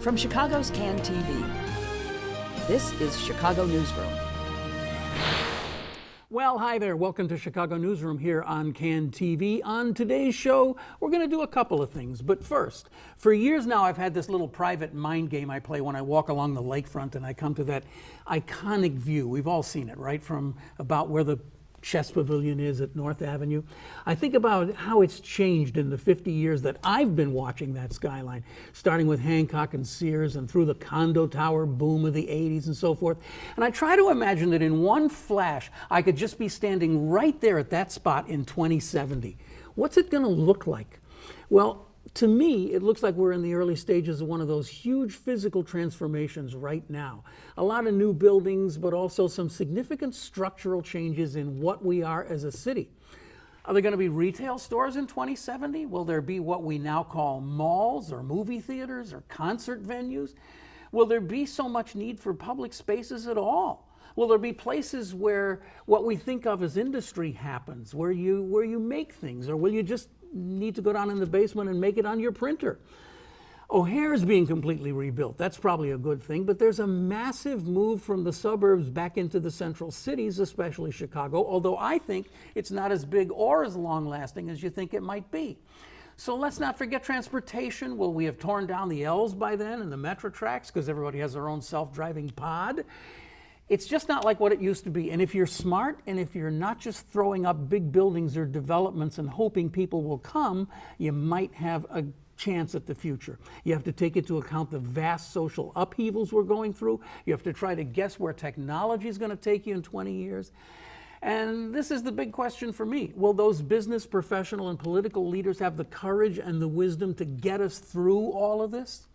From Chicago's CAN TV, this is Chicago Newsroom. Well, hi there. Welcome to Chicago Newsroom here on CAN TV. On today's show, we're going to do a couple of things. But first, for years now, I've had this little private mind game I play when I walk along the lakefront and I come to that iconic view. We've all seen it, right? From about where the Chess Pavilion is at North Avenue. I think about how it's changed in the 50 years that I've been watching that skyline, starting with Hancock and Sears and through the condo tower boom of the 80s and so forth. And I try to imagine that in one flash, I could just be standing right there at that spot in 2070. What's it going to look like? Well, to me, it looks like we're in the early stages of one of those huge physical transformations right now. A lot of new buildings, but also some significant structural changes in what we are as a city. Are there going to be retail stores in 2070? Will there be what we now call malls or movie theaters or concert venues? Will there be so much need for public spaces at all? Will there be places where what we think of as industry happens, where you make things, or will you just need to go down in the basement and make it on your printer? O'Hare's being completely rebuilt. That's probably a good thing, but there's a massive move from the suburbs back into the central cities, especially Chicago, although I think it's not as big or as long-lasting as you think it might be. So let's not forget transportation. Will we have torn down the L's by then and the metro tracks because everybody has their own self-driving pod? It's just not like what it used to be. And if you're smart and if you're not just throwing up big buildings or developments and hoping people will come, you might have a chance at the future. You have to take into account the vast social upheavals we're going through. You have to try to guess where technology is going to take you in 20 years. And this is the big question for me. Will those business, professional, and political leaders have the courage and the wisdom to get us through all of this?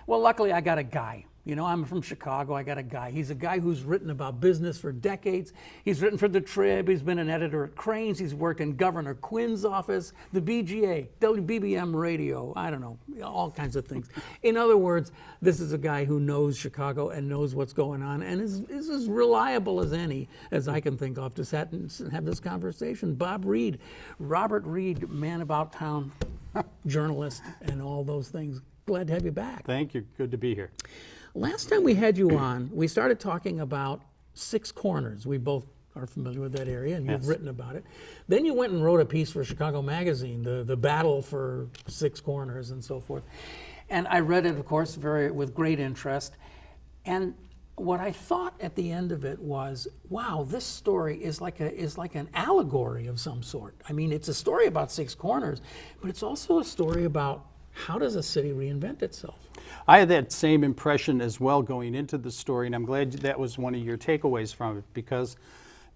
Well, luckily, I got a guy. You know, I'm from Chicago. I got a guy. He's a guy who's written about business for decades. He's written for the Trib. He's been an editor at Crane's. He's worked in Governor Quinn's office, the BGA, WBBM radio, I don't know, all kinds of things. In other words, this is a guy who knows Chicago and knows what's going on and is as reliable as any as I can think of to sit and have this conversation. Bob Reed, Robert Reed, man about town, journalist, and all those things. Glad to have you back. Thank you. Good to be here. Last time we had you on, we started talking about Six Corners. We both are familiar with that area, and you've written about it. Then you went and wrote a piece for Chicago Magazine, the battle for Six Corners and so forth. And I read it, of course, with great interest. And what I thought at the end of it was, wow, this story is like an allegory of some sort. I mean, it's a story about Six Corners, but it's also a story about how does a city reinvent itself? I had that same impression as well going into the story, and I'm glad that was one of your takeaways from it, because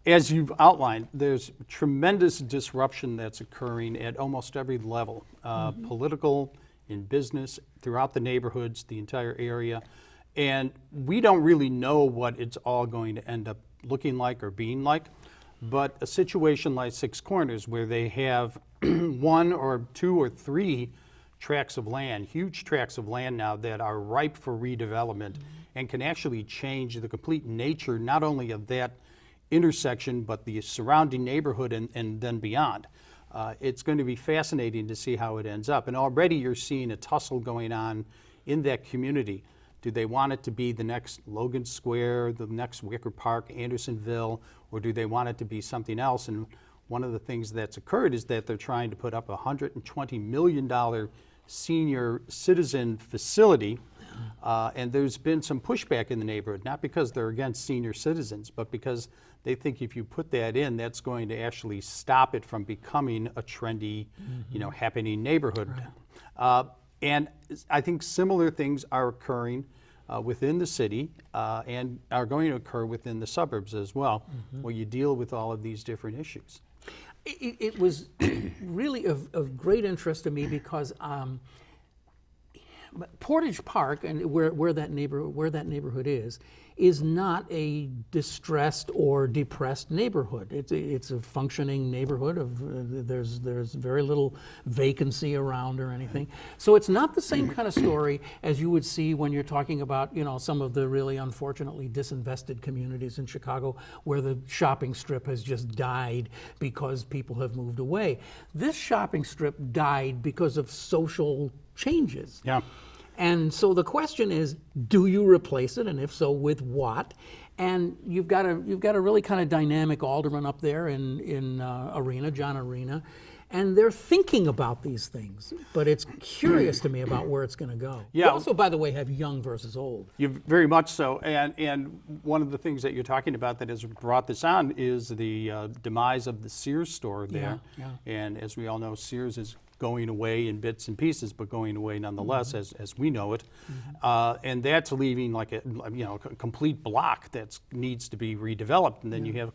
as you've outlined, there's tremendous disruption that's occurring at almost every level, political, in business, throughout the neighborhoods, the entire area, and we don't really know what it's all going to end up looking like or being like, but a situation like Six Corners where they have one or two or three tracts of land, huge tracts of land now that are ripe for redevelopment and can actually change the complete nature not only of that intersection but the surrounding neighborhood and then beyond. It's going to be fascinating to see how it ends up. And already you're seeing a tussle going on in that community. Do they want it to be the next Logan Square, the next Wicker Park, Andersonville, or do they want it to be something else? And one of the things that's occurred is that they're trying to put up a $120 million senior citizen facility, and there's been some pushback in the neighborhood, not because they're against senior citizens, but because they think if you put that in, that's going to actually stop it from becoming a trendy, happening neighborhood. Right. And I think similar things are occurring within the city and are going to occur within the suburbs as well, where you deal with all of these different issues. It was really of great interest to me because Portage Park, and where that neighborhood is not a distressed or depressed neighborhood. It's a functioning neighborhood. There's very little vacancy around or anything. So it's not the same kind of story as you would see when you're talking about some of the really unfortunately disinvested communities in Chicago where the shopping strip has just died because people have moved away. This shopping strip died because of social changes. Yeah. And so the question is, do you replace it, and if so, with what? And you've got a really kind of dynamic alderman up there in John Arena, and they're thinking about these things. But it's curious to me about where it's going to go. Yeah. You also, by the way, have young versus old. You very much so, and one of the things that you're talking about that has brought this on is the demise of the Sears store there. Yeah. And as we all know, Sears is going away in bits and pieces, but going away nonetheless, as we know it. And that's leaving like a complete block that needs to be redeveloped. And then you have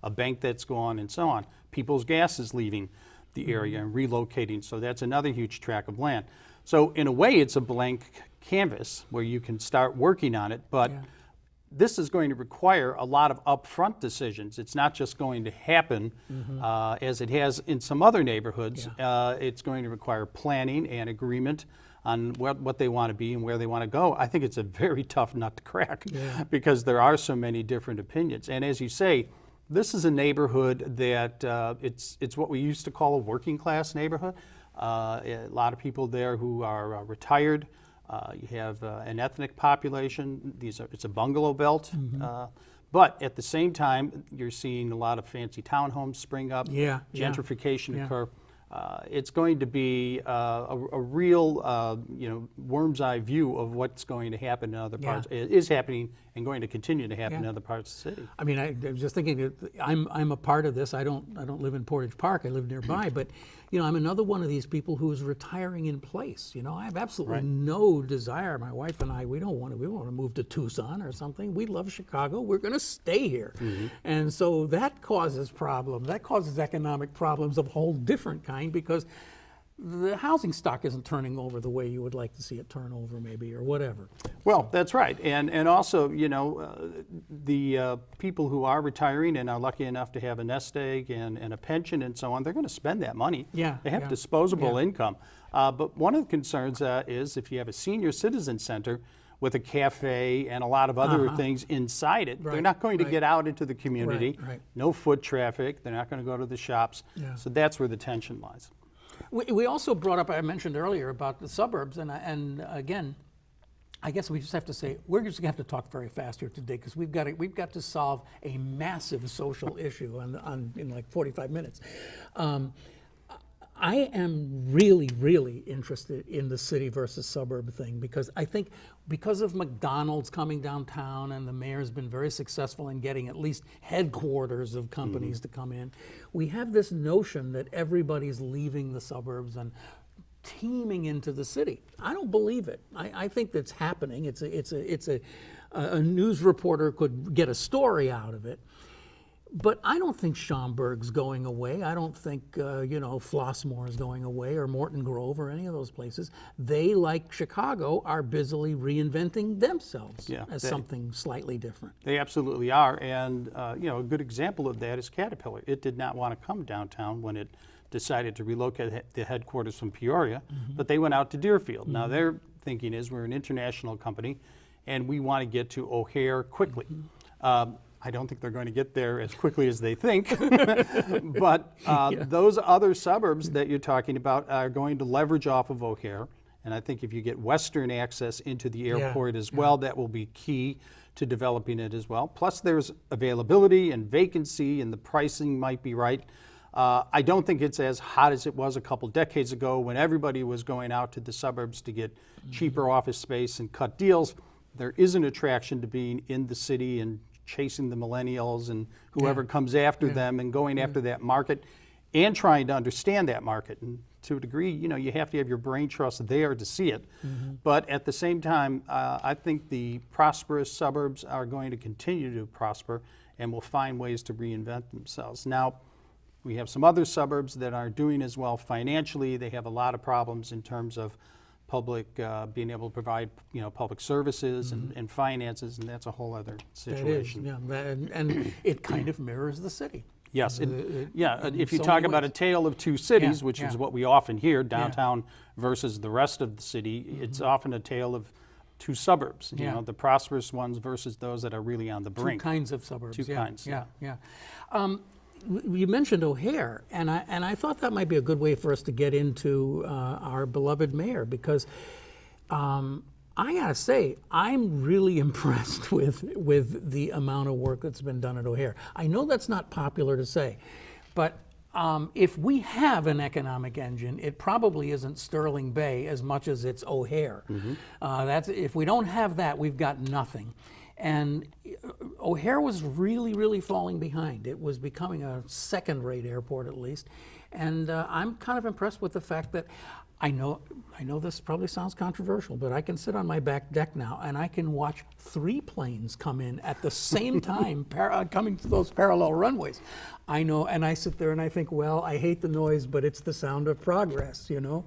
a bank that's gone and so on. People's Gas is leaving the area and relocating, so that's another huge tract of land. So in a way, it's a blank canvas where you can start working on it, but this is going to require a lot of upfront decisions. It's not just going to happen as it has in some other neighborhoods. It's going to require planning and agreement on what they want to be and where they want to go. I think it's a very tough nut to crack because there are so many different opinions. And as you say, this is a neighborhood that it's what we used to call a working class neighborhood. A lot of people there who are retired. You have an ethnic population. It's a bungalow belt. But at the same time, you're seeing a lot of fancy townhomes spring up, gentrification occur. It's going to be a real, worm's eye view of what's going to happen in other parts. It is happening and going to continue to happen in other parts of the city. I mean, I was just thinking, I'm a part of this. I don't live in Portage Park. I live nearby, but I'm another one of these people who is retiring in place. I have absolutely no desire. My wife and I, we don't want to move to Tucson or something. We love Chicago. We're going to stay here, and so that causes problems. That causes economic problems of a whole different kind because the housing stock isn't turning over the way you would like to see it turn over, maybe, or whatever. Well, that's right, and also, the people who are retiring and are lucky enough to have a nest egg and a pension and so on, they're going to spend that money. They have disposable income. But one of the concerns is if you have a senior citizen center with a cafe and a lot of other things inside it, they're not going to get out into the community. No foot traffic. They're not going to go to the shops. So that's where the tension lies. We also brought up, I mentioned earlier, about the suburbs, and again, I guess we just have to say, we're just going to have to talk very fast here today because we've got to solve a massive social issue in like 45 minutes. I am really, really interested in the city versus suburb thing because I think because of McDonald's coming downtown and the mayor's been very successful in getting at least headquarters of companies to come in, we have this notion that everybody's leaving the suburbs and teeming into the city. I don't believe it. I think that's happening. It's a news reporter could get a story out of it. But I don't think Schaumburg's going away. I don't think, Flossmoor is going away or Morton Grove or any of those places. They, like Chicago, are busily reinventing themselves as something slightly different. They absolutely are. And, a good example of that is Caterpillar. It did not want to come downtown when it decided to relocate the headquarters from Peoria, but they went out to Deerfield. Now, their thinking is we're an international company and we want to get to O'Hare quickly. I don't think they're going to get there as quickly as they think, but those other suburbs that you're talking about are going to leverage off of O'Hare, and I think if you get western access into the airport as well, that will be key to developing it as well. Plus there's availability and vacancy and the pricing might be right. I don't think it's as hot as it was a couple decades ago when everybody was going out to the suburbs to get cheaper office space and cut deals. There is an attraction to being in the city and chasing the millennials and whoever comes after them and going after that market and trying to understand that market. And to a degree, you have to have your brain trust there to see it. But at the same time, I think the prosperous suburbs are going to continue to prosper and will find ways to reinvent themselves. Now, we have some other suburbs that aren't doing as well financially. They have a lot of problems in terms of public being able to provide public services and finances, and that's a whole other situation. That is, and it kind of mirrors the city. Yes, if you talk about a tale of two cities, which is what we often hear, downtown versus the rest of the city, it's often a tale of two suburbs, the prosperous ones versus those that are really on the brink. Two kinds of suburbs. Two kinds. You mentioned O'Hare, and I thought that might be a good way for us to get into our beloved mayor, because I gotta say, I'm really impressed with the amount of work that's been done at O'Hare. I know that's not popular to say, but if we have an economic engine, it probably isn't Sterling Bay as much as it's O'Hare. If we don't have that, we've got nothing. And O'Hare was really falling behind. It was becoming a second-rate airport at least. And I'm kind of impressed with the fact that I know this probably sounds controversial, but I can sit on my back deck now and I can watch 3 planes come in at the same time, coming to those parallel runways. I know, and I sit there and I think, well, I hate the noise, but it's the sound of progress, you know.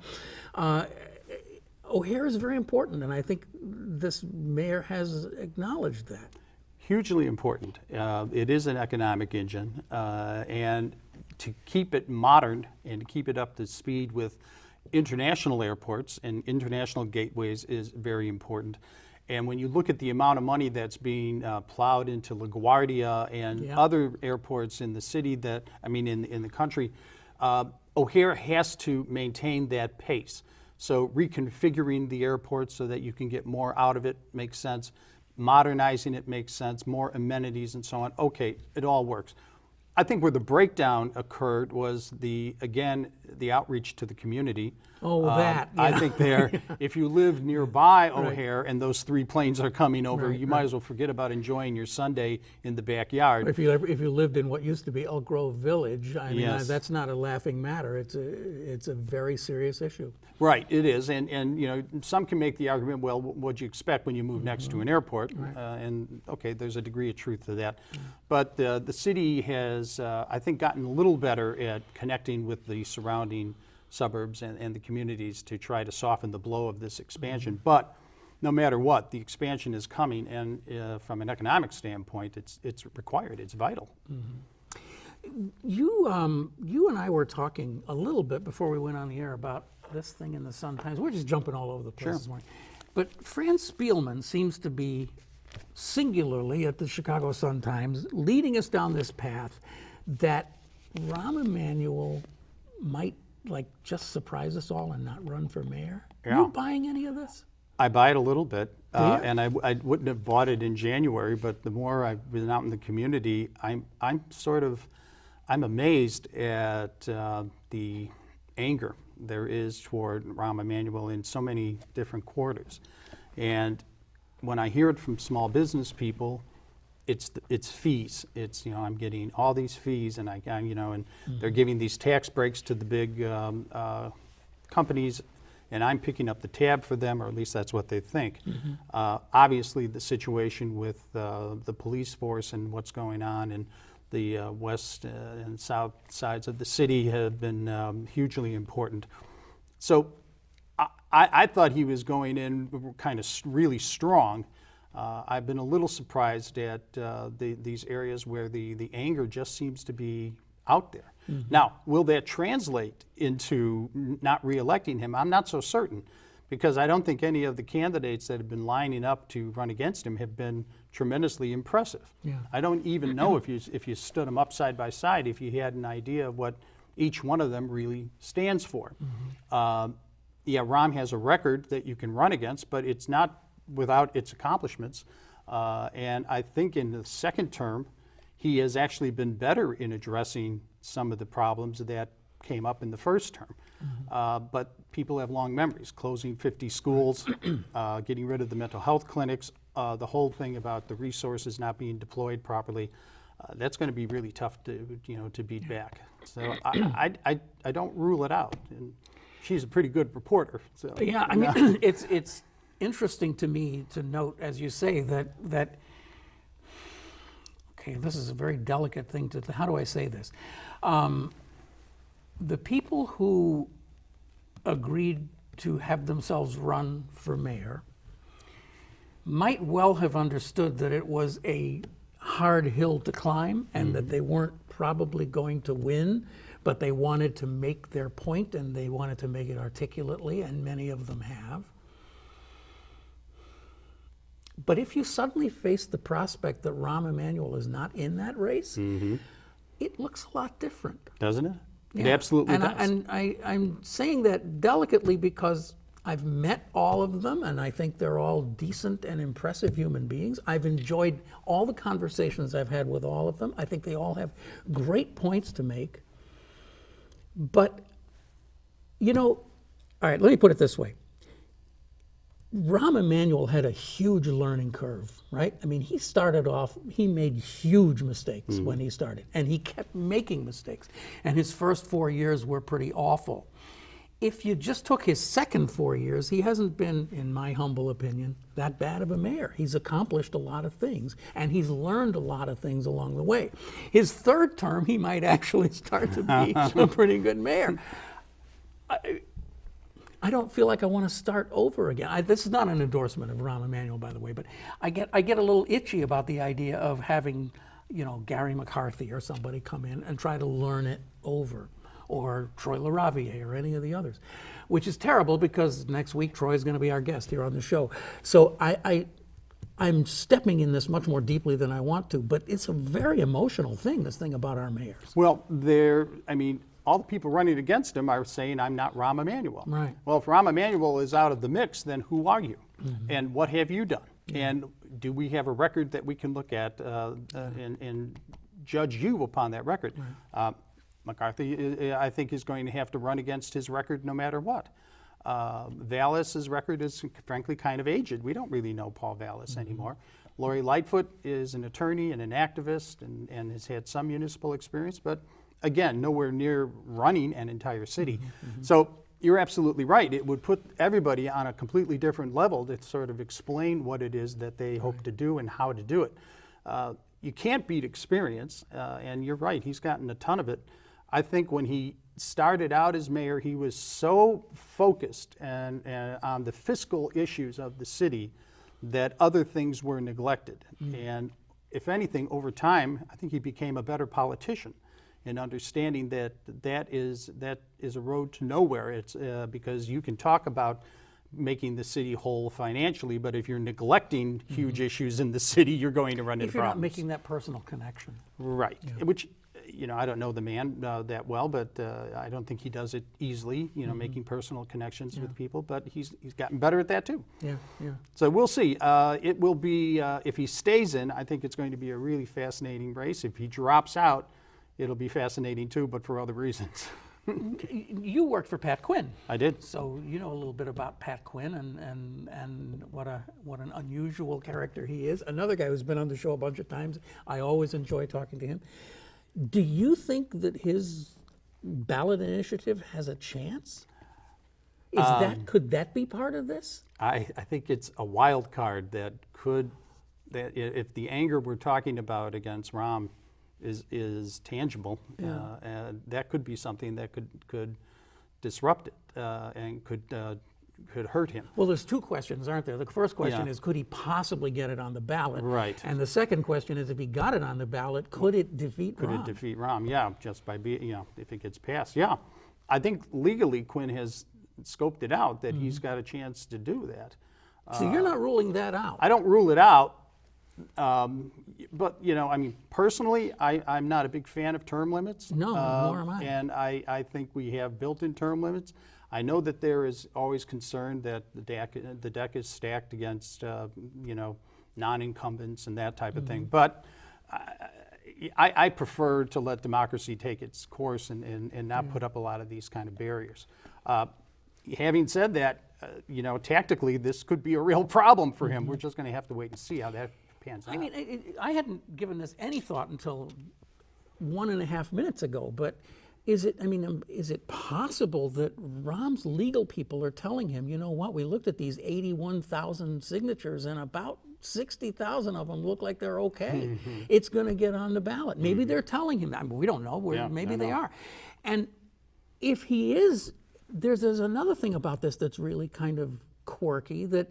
O'Hare is very important, and I think this mayor has acknowledged that. Hugely important. It is an economic engine, and to keep it modern and to keep it up to speed with international airports and international gateways is very important. And when you look at the amount of money that's being plowed into LaGuardia and other airports in the city in the country, O'Hare has to maintain that pace. So reconfiguring the airport so that you can get more out of it makes sense. Modernizing it makes sense, more amenities and so on. Okay, it all works. I think where the breakdown occurred was the outreach to the community. Oh, that. Yeah. I think if you live nearby O'Hare and those 3 planes are coming over, you might as well forget about enjoying your Sunday in the backyard. If you lived in what used to be Elk Grove Village, I mean, that's not a laughing matter. It's a very serious issue. Right, it is, and you know, some can make the argument, well, what'd you expect when you move next to an airport? And okay, there's a degree of truth to that, but the city has, I think, gotten a little better at connecting with the surrounding suburbs and the communities to try to soften the blow of this expansion. But no matter what, the expansion is coming, and from an economic standpoint, it's required, it's vital. You and I were talking a little bit before we went on the air about this thing in the Sun-Times. We're just jumping all over the place this morning. But Fran Spielman seems to be singularly at the Chicago Sun-Times leading us down this path that Rahm Emanuel might just surprise us all and not run for mayor. Are you buying any of this? I buy it a little bit, and I wouldn't have bought it in January, but the more I've been out in the community, I'm amazed at the anger there is toward Rahm Emanuel in so many different quarters. And when I hear it from small business people, it's fees. It's, I'm getting all these fees, and and they're giving these tax breaks to the big companies, and I'm picking up the tab for them, or at least that's what they think. Obviously, the situation with the police force and what's going on in the west and south sides of the city have been hugely important. So I thought he was going in kind of really strong. I've been a little surprised at these areas where the anger just seems to be out there. Now, will that translate into not re-electing him? I'm not so certain, because I don't think any of the candidates that have been lining up to run against him have been tremendously impressive. I don't even know if you stood them up side by side, if you had an idea of what each one of them really stands for. Rahm has a record that you can run against, but it's not without its accomplishments. And I think in the second term, he has actually been better in addressing some of the problems that came up in the first term. But people have long memories, closing 50 schools, getting rid of the mental health clinics, the whole thing about the resources not being deployed properly. That's going to be really tough to beat back. So I don't rule it out. And she's a pretty good reporter. So, yeah, I mean, it's interesting to me to note, as you say, that okay, this is a very delicate thing how do I say this? The people who agreed to have themselves run for mayor might well have understood that it was a hard hill to climb and that they weren't probably going to win, but they wanted to make their point, and they wanted to make it articulately, and many of them have. But if you suddenly face the prospect that Rahm Emanuel is not in that race, it looks a lot different. Doesn't it? Yeah. It absolutely does. And I'm saying that delicately because I've met all of them, and I think they're all decent and impressive human beings. I've enjoyed all the conversations I've had with all of them. I think they all have great points to make. But, all right, let me put it this way. Rahm Emanuel had a huge learning curve, right? I mean, he started off, he made huge mistakes when he started, and he kept making mistakes. And his first 4 years were pretty awful. If you just took his second 4 years, he hasn't been, in my humble opinion, that bad of a mayor. He's accomplished a lot of things, and he's learned a lot of things along the way. His third term, he might actually start to be a pretty good mayor. I don't feel like I want to start over again. This is not an endorsement of Rahm Emanuel, by the way, but I get a little itchy about the idea of having, Gary McCarthy or somebody come in and try to learn it over, or Troy LaRaviere or any of the others, which is terrible because next week Troy is going to be our guest here on the show. So I'm stepping in this much more deeply than I want to, but it's a very emotional thing, this thing about our mayors. Well, all the people running against him are saying, I'm not Rahm Emanuel. Right. Well, if Rahm Emanuel is out of the mix, then who are you? And what have you done? And do we have a record that we can look at and judge you upon that record? McCarthy, I think, is going to have to run against his record no matter what. Vallis's record is, frankly, kind of aged. We don't really know Paul Vallis anymore. Lori Lightfoot is an attorney and an activist and has had some municipal experience, but again, nowhere near running an entire city. So you're absolutely right. It would put everybody on a completely different level to sort of explain what it is that they hope to do and how to do it. You can't beat experience, and you're right, he's gotten a ton of it. I think when he started out as mayor, he was so focused and on the fiscal issues of the city that other things were neglected. And if anything, over time, I think he became a better politician in understanding that that is a road to nowhere. It's because you can talk about making the city whole financially, but if you're neglecting huge issues in the city, you're going to run into problems. If you're not making that personal connection. Right, which, I don't know the man that well, but I don't think he does it easily, making personal connections with people, but he's gotten better at that too. Yeah. So we'll see. It will be, if he stays in, I think it's going to be a really fascinating race. If he drops out, it'll be fascinating too, but for other reasons. You worked for Pat Quinn. I did. So you know a little bit about Pat Quinn and what an unusual character he is. Another guy who's been on the show a bunch of times. I always enjoy talking to him. Do you think that his ballot initiative has a chance? Could that be part of this? I think it's a wild card that if the anger we're talking about against Rahm is tangible, and that could be something that could disrupt it and could hurt him. Well, there's two questions, aren't there? The first question is, could he possibly get it on the ballot? Right. And the second question is, if he got it on the ballot, could it defeat Rahm? Could it defeat Rahm? Yeah, just by being, if it gets passed. Yeah, I think legally Quinn has scoped it out that he's got a chance to do that. So you're not ruling that out? I don't rule it out. But, personally, I'm not a big fan of term limits. No, nor am I. And I think we have built-in term limits. I know that there is always concern that the deck is stacked against, non-incumbents and that type of thing. But I prefer to let democracy take its course and not put up a lot of these kind of barriers. Having said that, tactically, this could be a real problem for him. We're just going to have to wait and see how that pans out. I mean, I hadn't given this any thought until 1.5 minutes ago, but is it possible that Rahm's legal people are telling him, you know what, we looked at these 81,000 signatures and about 60,000 of them look like they're okay. It's going to get on the ballot. Maybe they're telling him that. I mean, we don't know. Maybe they are. And if he is, there's another thing about this that's really kind of quirky, that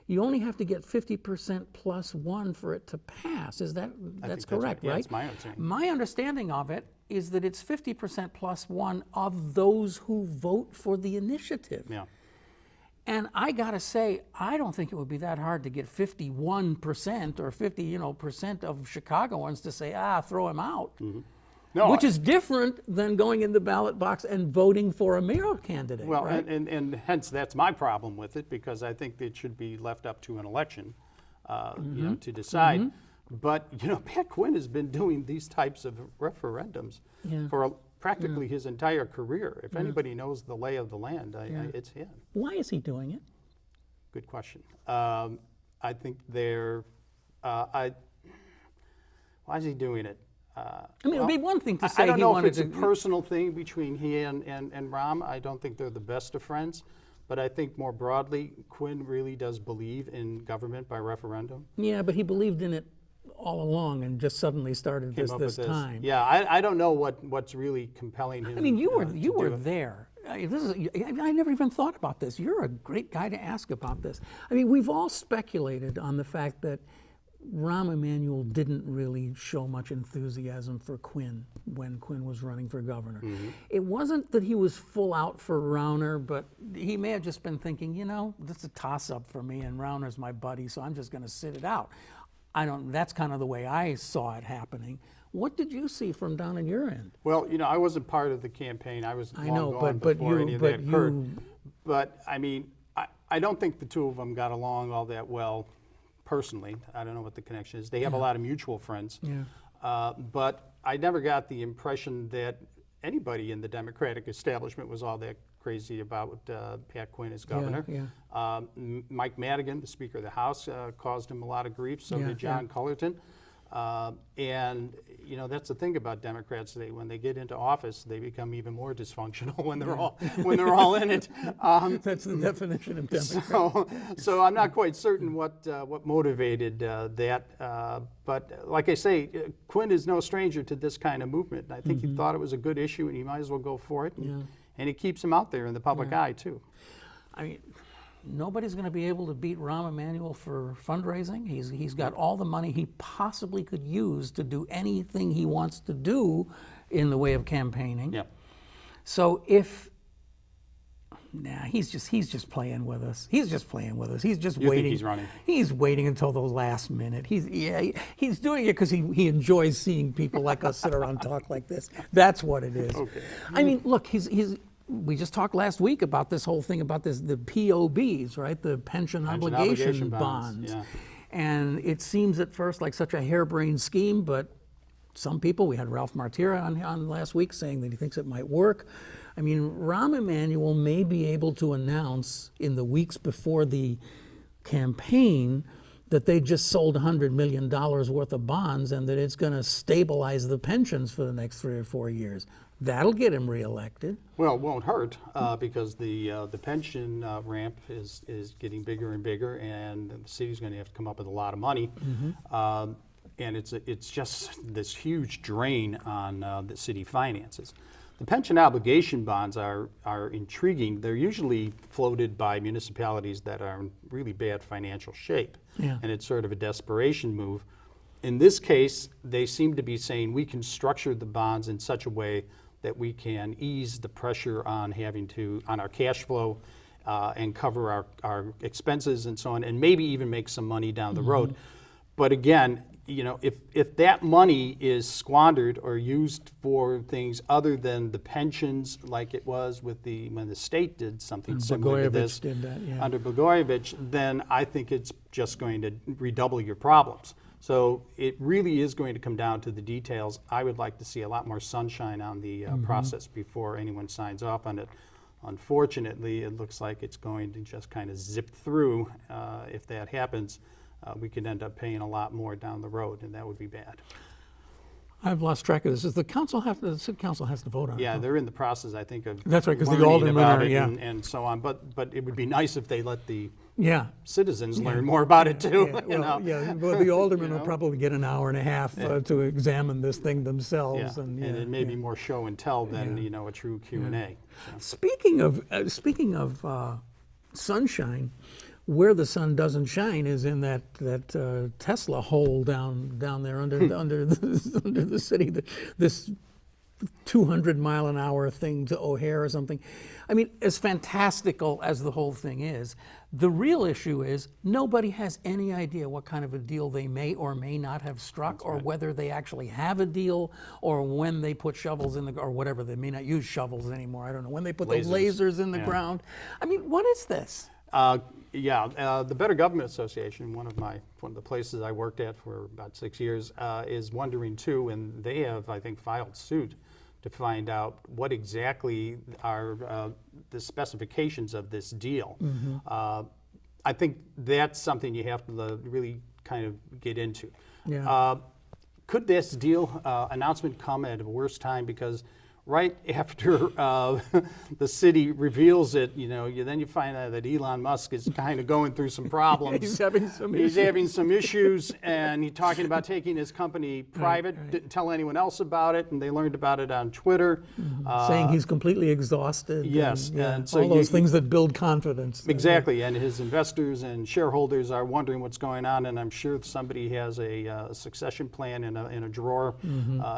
you only have to get 50% plus one for it to pass. That's correct, right? That's my understanding. My understanding of it is that it's 50% plus one of those who vote for the initiative. Yeah. And I gotta say, I don't think it would be that hard to get 51% or 50% of Chicagoans to say, throw him out. No, which is different than going in the ballot box and voting for a mayoral candidate. well, right? and hence that's my problem with it, because I think it should be left up to an election, to decide. But Pat Quinn has been doing these types of referendums for practically his entire career. If anybody knows the lay of the land, it's him. Why is he doing it? Good question. I think they're. Why is he doing it? I mean, it would be one thing to say I don't he know if wanted it's a to. personal thing between he and Rahm. I don't think they're the best of friends. But I think more broadly, Quinn really does believe in government by referendum. Yeah, but he believed in it all along and just suddenly started Came up this with time. Yeah, I don't know what's really compelling him. I mean, you were to do it. there. I never even thought about this. You're a great guy to ask about this. I mean, we've all speculated on the fact that Rahm Emanuel didn't really show much enthusiasm for Quinn when Quinn was running for governor. It wasn't that he was full out for Rauner, but he may have just been thinking, this is a toss-up for me, and Rauner's my buddy, so I'm just going to sit it out. That's kind of the way I saw it happening. What did you see from down in your end? Well, I wasn't part of the campaign. I was long gone but before you, any of but that you, occurred. But I mean, I don't think the two of them got along all that well. Personally, I don't know what the connection is. They have a lot of mutual friends. But I never got the impression that anybody in the Democratic establishment was all that crazy about Pat Quinn as governor. Mike Madigan, the Speaker of the House, caused him a lot of grief. So did John Cullerton. And that's the thing about Democrats. When they get into office, they become even more dysfunctional when they're all in it. that's the definition of Democrat. So I'm not quite certain what motivated that. But like I say, Quinn is no stranger to this kind of movement. And I think he thought it was a good issue, and he might as well go for it. And it keeps him out there in the public eye too. I mean, nobody's going to be able to beat Rahm Emanuel for fundraising. He's got all the money he possibly could use to do anything he wants to do in the way of campaigning. So he's just playing with us. He's just playing with us. He's just You waiting. think he's running? He's waiting until the last minute. He's doing it because he enjoys seeing people like us sit around and talk like this. That's what it is. Okay. I mean, look, we just talked last week about this whole thing about the POBs, right? The pension obligation bonds. And it seems at first like such a harebrained scheme, but some people, we had Ralph Martira on last week saying that he thinks it might work. I mean, Rahm Emanuel may be able to announce in the weeks before the campaign that they just sold $100 million worth of bonds and that it's going to stabilize the pensions for the next 3 or 4 years. That'll get him reelected. Well, it won't hurt because the pension ramp is getting bigger and bigger, and the city's going to have to come up with a lot of money. And it's just this huge drain on the city finances. The pension obligation bonds are intriguing. They're usually floated by municipalities that are in really bad financial shape, and it's sort of a desperation move. In this case, they seem to be saying we can structure the bonds in such a way that we can ease the pressure on on our cash flow and cover our expenses and so on, and maybe even make some money down the road. But again, if that money is squandered or used for things other than the pensions, like it was when the state did something similar to this under Blagojevich, then I think it's just going to redouble your problems. So it really is going to come down to the details. I would like to see a lot more sunshine on the process before anyone signs off on it. Unfortunately, it looks like it's going to just kind of zip through. If that happens, we could end up paying a lot more down the road, and that would be bad. I've lost track of this. Does the city council has to vote on it? Yeah, they're in the process, I think, of that's right, because the learning aldermen about are, it and so on. But it would be nice if they let the citizens learn more about it too. Well, the aldermen will probably get an hour and a half to examine this thing themselves. And it may be more show and tell than a true Q&A. So. Speaking of sunshine, where the sun doesn't shine is in that Tesla hole down there under the city. This 200-mile-an-hour thing to O'Hare or something. I mean, as fantastical as the whole thing is, the real issue is nobody has any idea what kind of a deal they may or may not have struck, or whether they actually have a deal, or when they put shovels in the, or whatever, they may not use shovels anymore, I don't know, when they put the lasers in the ground. I mean, what is this? The Better Government Association, one of the places I worked at for about 6 years, is wondering too, and they have, I think, filed suit to find out what exactly are the specifications of this deal. I think that's something you have to really kind of get into. Could this deal announcement come at a worse time? Because right after the city reveals it, then you find out that Elon Musk is kind of going through some problems. He's having some issues, and he's talking about taking his company private. Didn't tell anyone else about it, and they learned about it on Twitter. Saying he's completely exhausted. Yes, and so all those things that build confidence. Exactly, and his investors and shareholders are wondering what's going on, and I'm sure somebody has a succession plan in a drawer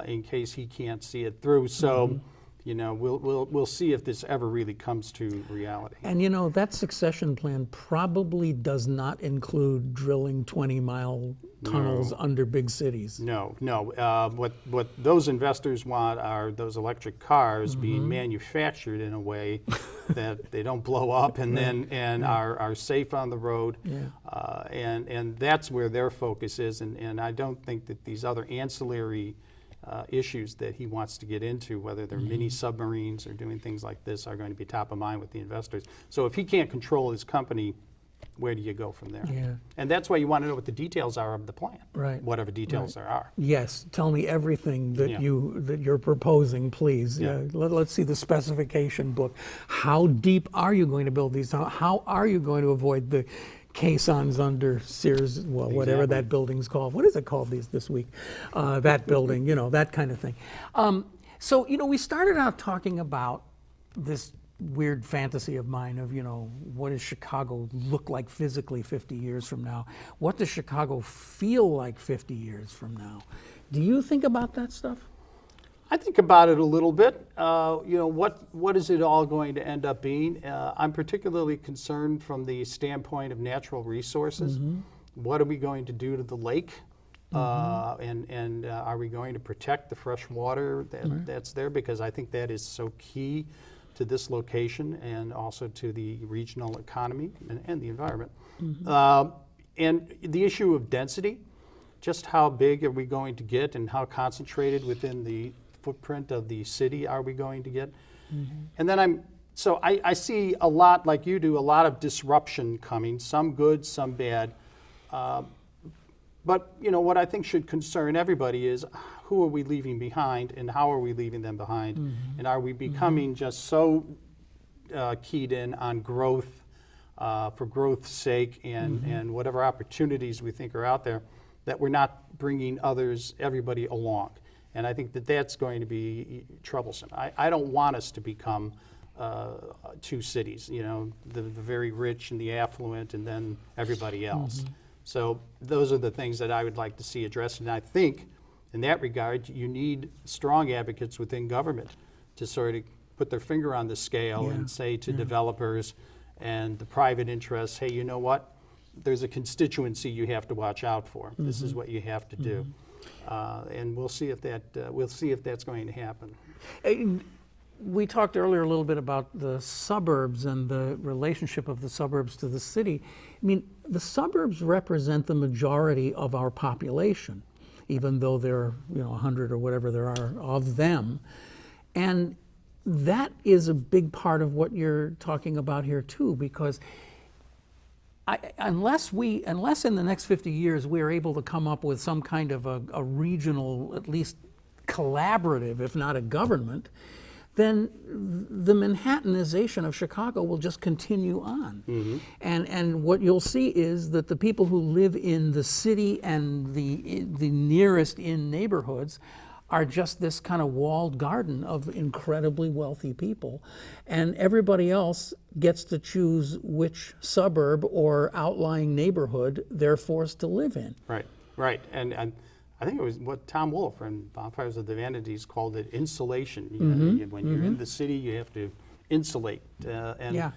in case he can't see it through. So. We'll see if this ever really comes to reality. And that succession plan probably does not include drilling 20-mile tunnels under big cities. No. What those investors want are those electric cars being manufactured in a way that they don't blow up and are safe on the road. And that's where their focus is. And I don't think that these other ancillary issues that he wants to get into, whether they're mini submarines or doing things like this, are going to be top of mind with the investors. So if he can't control his company, where do you go from there? And that's why you want to know what the details are of the plan, whatever details there are. Yes, tell me everything that you're proposing, please. Let's see the specification book. How deep are you going to build these? How are you going to avoid the caissons under Sears, whatever that building's called. What is it called this week? That building, that kind of thing. So, we started out talking about this weird fantasy of mine of, what does Chicago look like physically 50 years from now? What does Chicago feel like 50 years from now? Do you think about that stuff? I think about it a little bit. What is it all going to end up being? I'm particularly concerned from the standpoint of natural resources. What are we going to do to the lake? And are we going to protect the fresh water that's there? Because I think that is so key to this location and also to the regional economy and the environment. And the issue of density, just how big are we going to get and how concentrated within the footprint of the city are we going to get? And then I see a lot, like you do, a lot of disruption coming, some good, some bad. But what I think should concern everybody is who are we leaving behind and how are we leaving them behind? And are we becoming just so keyed in on growth for growth's sake and whatever opportunities we think are out there that we're not bringing everybody along? And I think that that's going to be troublesome. I don't want us to become two cities, the very rich and the affluent and then everybody else. So those are the things that I would like to see addressed. And I think in that regard, you need strong advocates within government to sort of put their finger on the scale and say to developers and the private interests, hey, you know what? There's a constituency you have to watch out for. This is what you have to do. And we'll see if that's going to happen. We talked earlier a little bit about the suburbs and the relationship of the suburbs to the city. I mean, the suburbs represent the majority of our population, even though there are 100 or whatever there are of them. And that is a big part of what you're talking about here too, because unless in the next 50 years we're able to come up with some kind of a regional, at least collaborative, if not a government, then the Manattan-ization of Chicago will just continue on. And what you'll see is that the people who live in the city and the nearest in neighborhoods are just this kind of walled garden of incredibly wealthy people. And everybody else gets to choose which suburb or outlying neighborhood they're forced to live in. Right. And I think it was what Tom Wolfe from Bonfires of the Vanities called it insulation. You know, when you're in the city, you have to insulate. And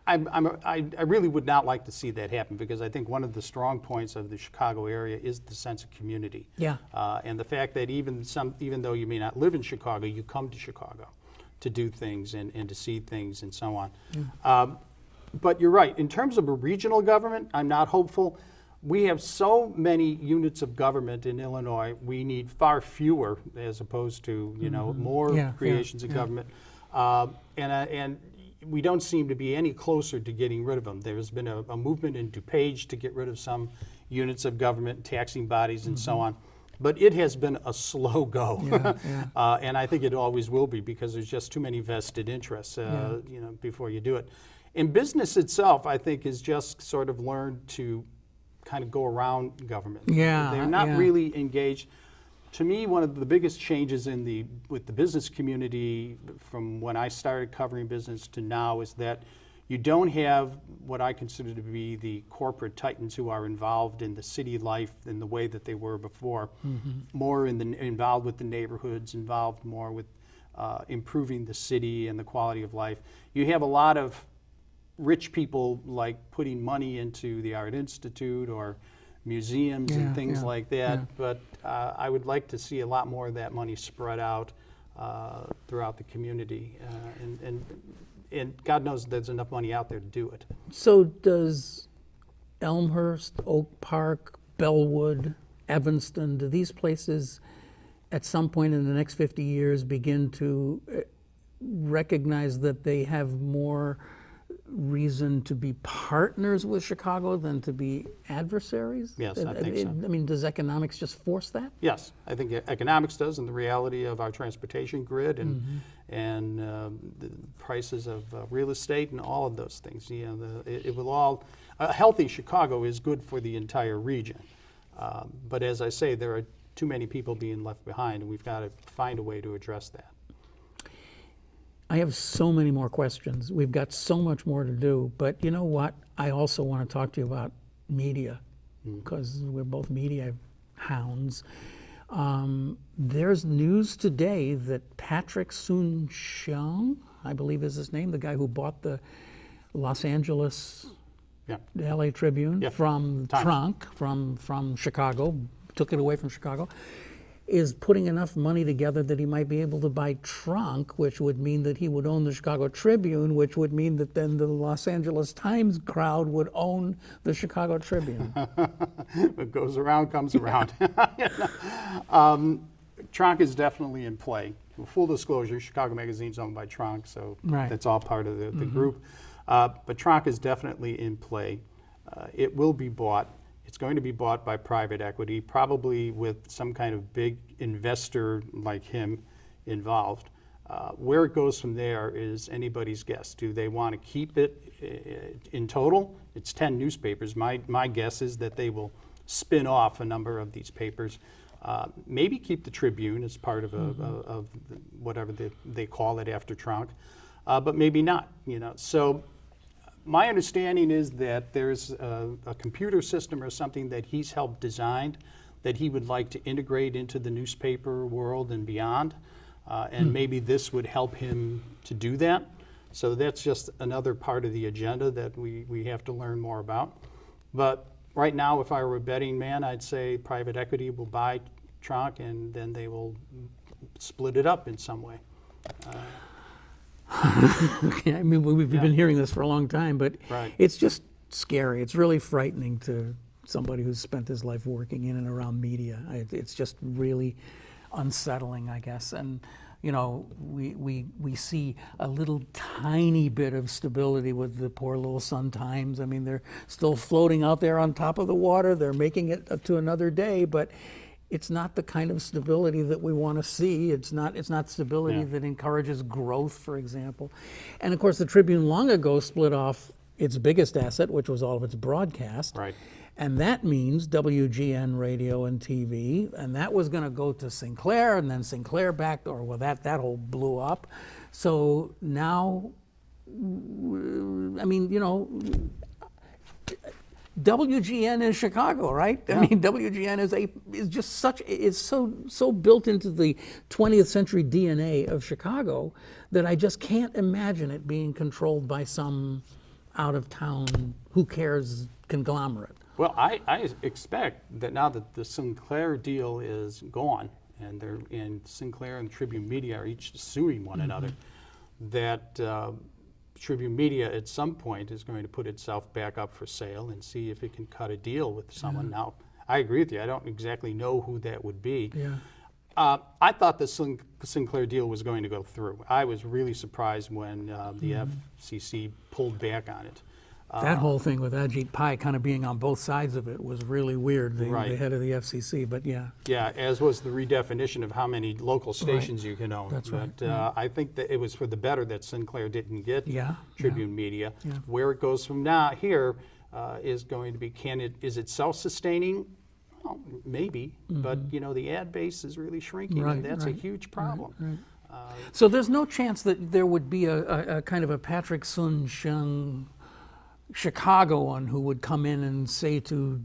I really would not like to see that happen, because I think one of the strong points of the Chicago area is the sense of community. Yeah. And the fact that even though you may not live in Chicago, you come to Chicago to do things and to see things and so on. But you're right. In terms of a regional government, I'm not hopeful. We have so many units of government in Illinois. We need far fewer, as opposed to more creations of government. And we don't seem to be any closer to getting rid of them. There's been a movement in DuPage to get rid of some units of government, taxing bodies, and so on. But it has been a slow go, and I think it always will be, because there's just too many vested interests, before you do it. And business itself, I think, has just sort of learned to kind of go around government. They're not really engaged. To me, one of the biggest changes with the business community from when I started covering business to now is that you don't have what I consider to be the corporate titans who are involved in the city life in the way that they were before. More involved with the neighborhoods, involved more with improving the city and the quality of life. You have a lot of rich people like putting money into the Art Institute or museums and things like that, but I would like to see a lot more of that money spread out throughout the community, and God knows there's enough money out there to do it. So does Elmhurst, Oak Park, Bellwood, Evanston, do these places at some point in the next 50 years begin to recognize that they have more reason to be partners with Chicago than to be adversaries? Yes, I think so. I mean, does economics just force that? Yes, I think economics does, and the reality of our transportation grid and the prices of real estate and all of those things. It will all. A healthy Chicago is good for the entire region, but as I say, there are too many people being left behind, and we've got to find a way to address that. I have so many more questions. We've got so much more to do, but you know what? I also want to talk to you about media, because we're both media hounds. There's news today that Patrick Soon-Shiong, I believe is his name, the guy who bought the Los Angeles, the LA Tribune from Tronc, from Chicago, took it away from Chicago, is putting enough money together that he might be able to buy Tronc, which would mean that he would own the Chicago Tribune, which would mean that then the Los Angeles Times crowd would own the Chicago Tribune. What goes around comes around. Tronc is definitely in play. Full disclosure, Chicago Magazine's owned by Tronc, so that's all part of the group. But Tronc is definitely in play. It will be bought. It's going to be bought by private equity, probably with some kind of big investor like him involved. Where it goes from there is anybody's guess. Do they want to keep it in total? It's 10 newspapers. My guess is that they will spin off a number of these papers. Maybe keep the Tribune as part of of whatever they call it after Tronc, but maybe not. So. My understanding is that there's a computer system or something that he's helped design that he would like to integrate into the newspaper world and beyond, and maybe this would help him to do that. So that's just another part of the agenda that we have to learn more about. But right now, if I were a betting man, I'd say private equity will buy Tronc and then they will split it up in some way. I mean, we've been hearing this for a long time, but it's just scary. It's really frightening to somebody who's spent his life working in and around media. It's just really unsettling, I guess. And we see a little tiny bit of stability with the poor little Sun-Times. I mean, they're still floating out there on top of the water. They're making it up to another day, but it's not the kind of stability that we want to see. It's not stability that encourages growth, for example. And of course, the Tribune long ago split off its biggest asset, which was all of its broadcast. Right. And that means WGN radio and TV, and that was going to go to Sinclair, and then Sinclair backed, that whole blew up. So now, I mean, WGN is Chicago, right? I mean, WGN is just such, it's so built into the 20th century DNA of Chicago that I just can't imagine it being controlled by some out of town, who cares conglomerate. Well, I expect that now that the Sinclair deal is gone, and Sinclair and Tribune Media are each suing one another, that Tribune Media at some point is going to put itself back up for sale and see if it can cut a deal with someone. Now, I agree with you. I don't exactly know who that would be. Yeah. I thought the Sinclair deal was going to go through. I was really surprised when the FCC pulled back on it. That whole thing with Ajit Pai kind of being on both sides of it was really weird, the head of the FCC, but yeah. Yeah, as was the redefinition of how many local stations you can own. That's right. But I think that it was for the better that Sinclair didn't get Tribune Media. Yeah. Where it goes from now here is going to be, is it self-sustaining? Well, maybe, but you know, the ad base is really shrinking, and that's a huge problem. So there's no chance that there would be a kind of a Patrick Soon-Shiong Chicagoan who would come in and say to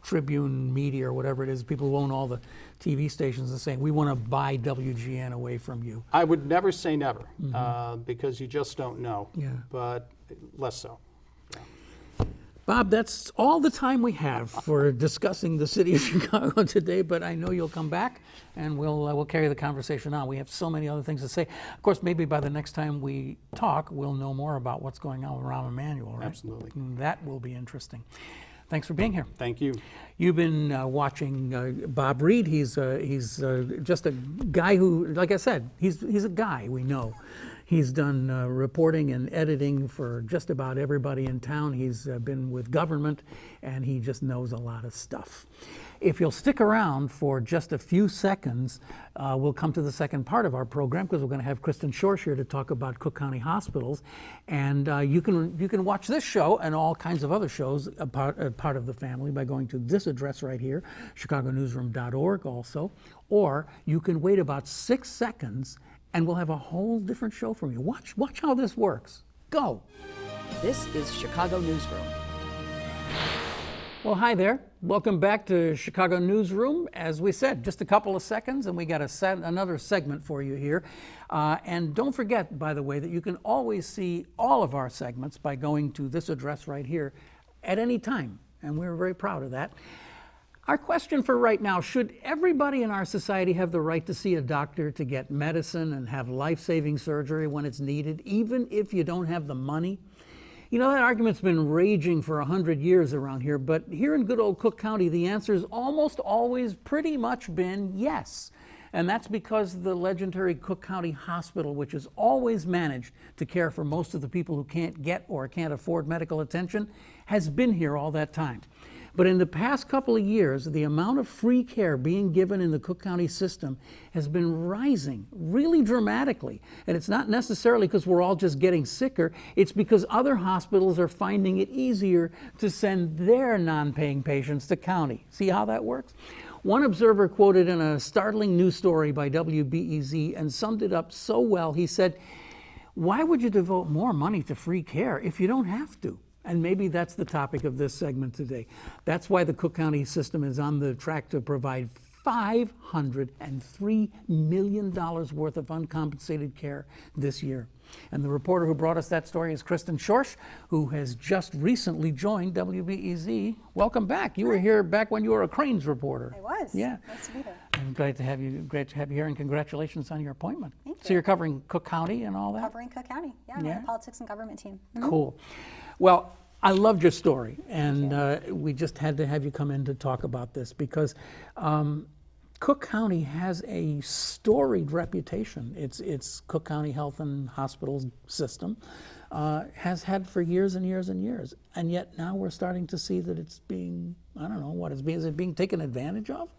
Tribune Media or whatever it is, people who own all the TV stations, and saying, we want to buy WGN away from you. I would never say never, because you just don't know, but less so. Bob, that's all the time we have for discussing the city of Chicago today, but I know you'll come back and we'll carry the conversation on. We have so many other things to say. Of course, maybe by the next time we talk, we'll know more about what's going on with Rahm Emanuel, right? Absolutely. That will be interesting. Thanks for being here. Thank you. You've been watching Bob Reed. He's just a guy who, like I said, he's a guy we know. He's done reporting and editing for just about everybody in town. He's been with government, and he just knows a lot of stuff. If you'll stick around for just a few seconds, we'll come to the second part of our program, because we're going to have Kristen Schorsch here to talk about Cook County hospitals. And you can watch this show and all kinds of other shows, part of the family, by going to this address right here, chicagonewsroom.org also. Or you can wait about 6 seconds and we'll have a whole different show from you. Watch how this works. Go. This is Chicago Newsroom. Well, hi there. Welcome back to Chicago Newsroom. As we said, just a couple of seconds, and we got another segment for you here. And don't forget, by the way, that you can always see all of our segments by going to this address right here at any time, and we're very proud of that. Our question for right now: should everybody in our society have the right to see a doctor to get medicine and have life-saving surgery when it's needed, even if you don't have the money? You know, that argument's been raging for 100 years around here, but here in good old Cook County, the answer's almost always pretty much been yes. And that's because the legendary Cook County Hospital, which has always managed to care for most of the people who can't get or can't afford medical attention, has been here all that time. But in the past couple of years, the amount of free care being given in the Cook County system has been rising really dramatically. And it's not necessarily because we're all just getting sicker, it's because other hospitals are finding it easier to send their non-paying patients to county. See how that works? One observer quoted in a startling news story by WBEZ and summed it up so well. He said, "Why would you devote more money to free care if you don't have to?" And maybe that's the topic of this segment today. That's why the Cook County system is on the track to provide $503 million worth of uncompensated care this year. And the reporter who brought us that story is Kristen Schorsch, who has just recently joined WBEZ. Welcome back. You were here back when you were a Cranes reporter. I was. Yeah. Nice to be there. And great to have you here, and congratulations on your appointment. Thank you. So you're covering Cook County and all that? Covering Cook County. Yeah, I'm on the politics and government team. Cool. Well, I loved your story, and we just had to have you come in to talk about this because Cook County has a storied reputation. It's Cook County Health and Hospitals system has had for years and years and years, and yet now we're starting to see that it's being, I don't know, what is it being taken advantage of?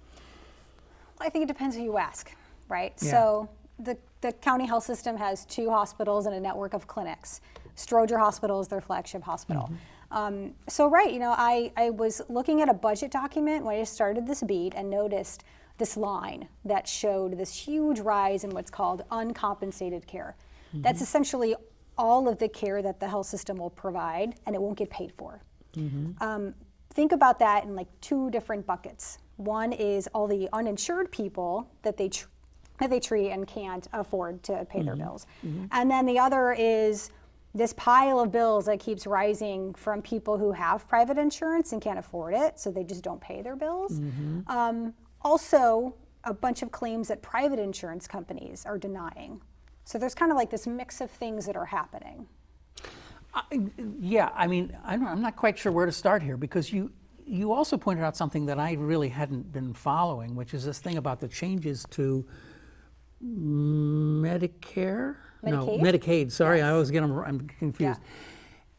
Well, I think it depends who you ask, right? Yeah. So the county health system has 2 hospitals and a network of clinics. Stroger Hospital is their flagship hospital. So right, you know, I was looking at a budget document when I started this beat and noticed this line that showed this huge rise in what's called uncompensated care. That's essentially all of the care that the health system will provide and it won't get paid for. think about that in like two different buckets. One is all the uninsured people that they treat and can't afford to pay their bills. And then the other is this pile of bills that keeps rising from people who have private insurance and can't afford it, so they just don't pay their bills. Also, a bunch of claims that private insurance companies are denying. So there's kind of like this mix of things that are happening. Yeah, I mean, I'm not quite sure where to start here, because you also pointed out something that I really hadn't been following, which is this thing about the changes to Medicare? No, Medicaid? Medicaid, sorry, Yes. I always get them, I'm confused.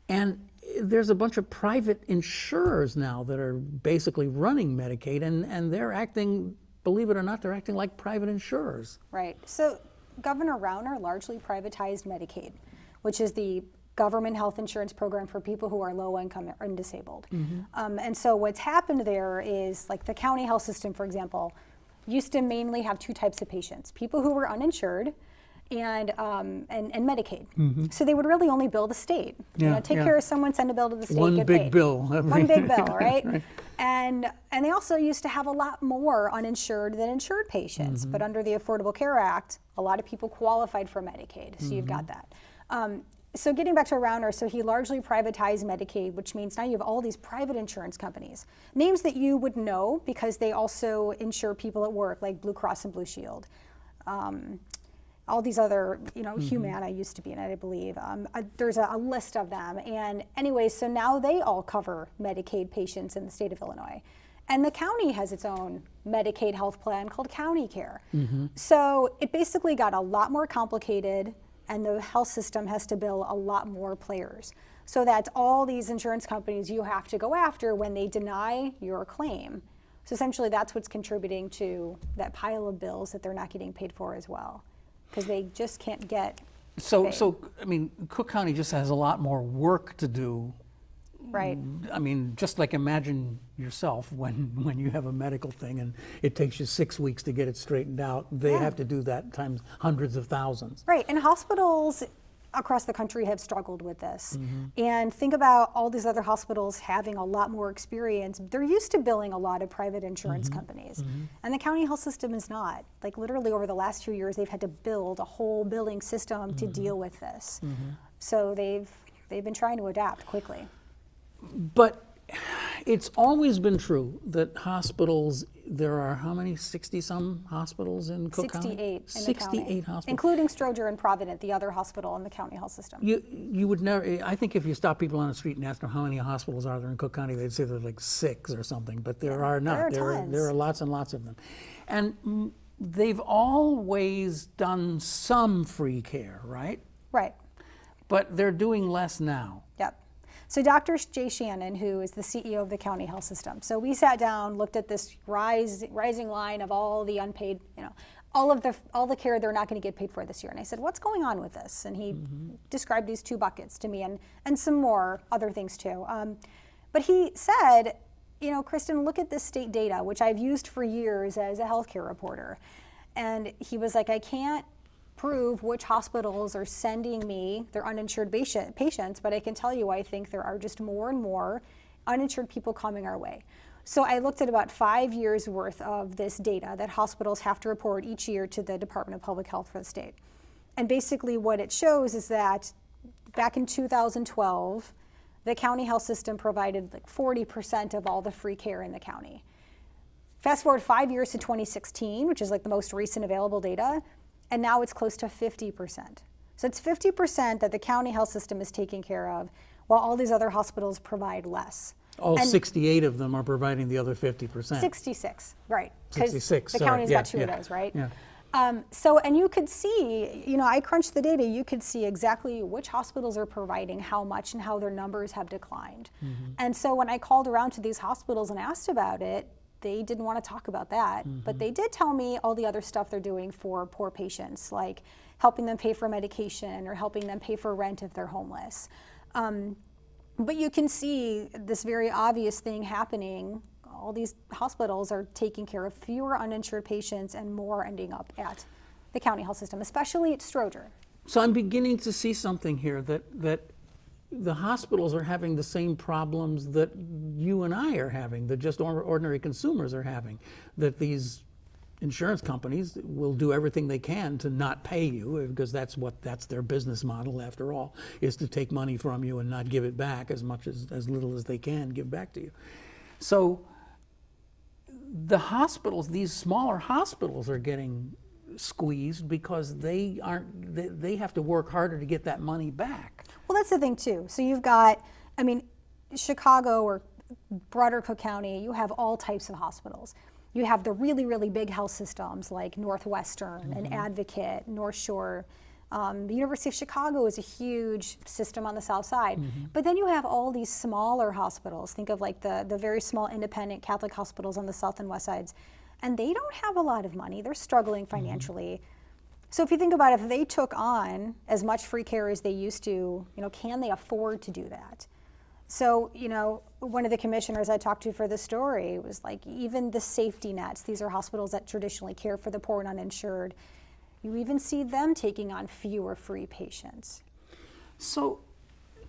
And there's a bunch of private insurers now that are basically running Medicaid, and they're acting, believe it or not, they're acting like private insurers. Right. So Governor Rauner largely privatized Medicaid, which is the government health insurance program for people who are low income and disabled. And so what's happened there is, like, the county health system, for example, used to mainly have two types of patients: people who were uninsured and Medicaid. So they would really only bill the state. You know, take care of someone, send a bill to the state, One get big paid. bill. One big bill, right? And they also used to have a lot more uninsured than insured patients. But under the Affordable Care Act, a lot of people qualified for Medicaid. So you've got that. So getting back to Rauner, so he largely privatized Medicaid, which means now you have all these private insurance companies, names that you would know because they also insure people at work, like Blue Cross and Blue Shield. All these other, you know, Humana used to be in it, I believe. There's a list of them. And anyway, so now they all cover Medicaid patients in the state of Illinois. And the county has its own Medicaid health plan called County Care. So it basically got a lot more complicated, and the health system has to bill a lot more players. So that's all these insurance companies you have to go after when they deny your claim. So essentially that's what's contributing to that pile of bills that they're not getting paid for as well, because they just can't get paid. So I mean, Cook County just has a lot more work to do. Right. I mean, just like imagine yourself when you have a medical thing and it takes you 6 weeks to get it straightened out. They have to do that times hundreds of thousands. Right, and hospitals across the country have struggled with this. And think about all these other hospitals having a lot more experience. They're used to billing a lot of private insurance companies. And the county health system is not. Like, literally over the last 2 years, they've had to build a whole billing system to deal with this. So they've been trying to adapt quickly. But it's always been true that hospitals, there are how many, 60-some hospitals in Cook County? 68 in the 68 county, hospitals. including Stroger and Provident, the other hospital in the county health system. You would never, I think if you stop people on the street and ask them how many hospitals are there in Cook County, they'd say there's like 6 or something, but there are not. There are tons. There are lots and lots of them. And they've always done some free care, right? Right. But they're doing less now. Yep. So Dr. Jay Shannon, who is the CEO of the county health system, so we sat down, looked at this rising line of all the unpaid, you know, all the care they're not going to get paid for this year. And I said, what's going on with this? And he described these 2 buckets to me, and some more other things too. But he said, you know, Kristen, look at this state data, which I've used for years as a healthcare reporter. And he was like, I can't prove which hospitals are sending me their uninsured patients, but I can tell you I think there are just more and more uninsured people coming our way. So I looked at about 5 years worth of this data that hospitals have to report each year to the Department of Public Health for the state. And basically what it shows is that back in 2012, the county health system provided like 40% of all the free care in the county. Fast forward 5 years to 2016, which is like the most recent available data, and now it's close to 50%. So it's 50% that the county health system is taking care of, while all these other hospitals provide less. All And 68 of them are providing the other 50%. 66, right. 'Cause 66, the sorry. county's Yeah, got 2 of yeah, those, right? yeah. So, and you could see, you know, I crunched the data, you could see exactly which hospitals are providing how much and how their numbers have declined. And so when I called around to these hospitals and asked about it, they didn't want to talk about that, but they did tell me all the other stuff they're doing for poor patients, like helping them pay for medication or helping them pay for rent if they're homeless. But you can see this very obvious thing happening. All these hospitals are taking care of fewer uninsured patients and more ending up at the county health system, especially at Stroger. So I'm beginning to see something here that the hospitals are having the same problems that you and I are having, that just ordinary consumers are having, that these insurance companies will do everything they can to not pay you, because that's their business model, after all, is to take money from you and not give it back, as little as they can give back to you. So the hospitals, these smaller hospitals, are getting squeezed because they have to work harder to get that money back. Well, that's the thing too. So you've got, I mean, Chicago or broader Cook County, you have all types of hospitals. You have the really, really big health systems like Northwestern and Advocate, North Shore. The University of Chicago is a huge system on the south side. But then you have all these smaller hospitals. Think of like the very small independent Catholic hospitals on the south and west sides. And they don't have a lot of money. They're struggling financially. So if you think about it, if they took on as much free care as they used to, can they afford to do that? So, one of the commissioners I talked to for the story was like, even the safety nets, these are hospitals that traditionally care for the poor and uninsured, you even see them taking on fewer free patients. So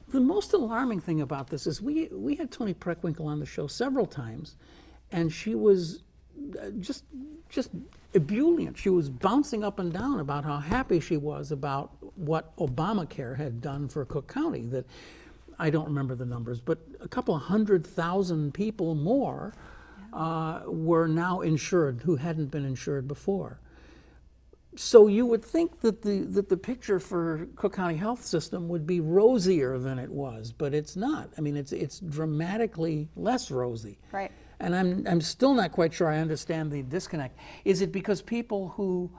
the most alarming thing about this is we had Toni Preckwinkle on the show several times, and she was just ebullient. She was bouncing up and down about how happy she was about what Obamacare had done for Cook County. That, I don't remember the numbers, but a couple of 100,000 people more were now insured who hadn't been insured before. So you would think that the picture for Cook County Health System would be rosier than it was, but it's not. I mean, it's dramatically less rosy. Right. And I'm still not quite sure I understand the disconnect. Is it because people who